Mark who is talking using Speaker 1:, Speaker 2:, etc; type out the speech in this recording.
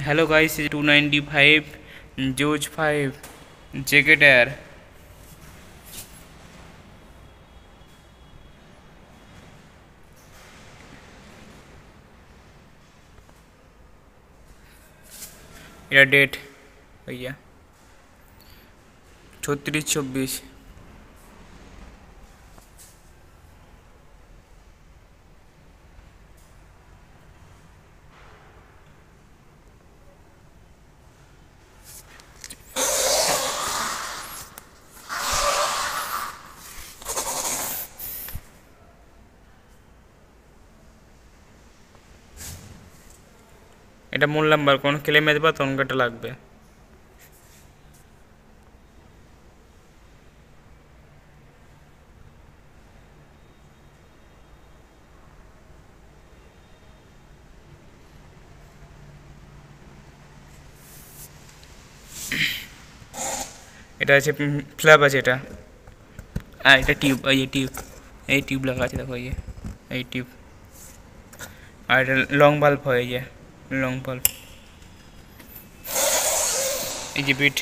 Speaker 1: Hello guys, is 295 George 5 Jacket Air. এটা date भैया 36/24। এটা মূল নাম্বার, কোন ক্লেমে দেবা তখন এটা লাগবে। এটা আছে ফ্ল্যাপ আছে এটা, আর এটা টিউব, এই টিউব লাগা আছে দেখো, এই টিউব, আর এটা লং বাল্ব হয়, লং বাল্ব, এই যে বিট।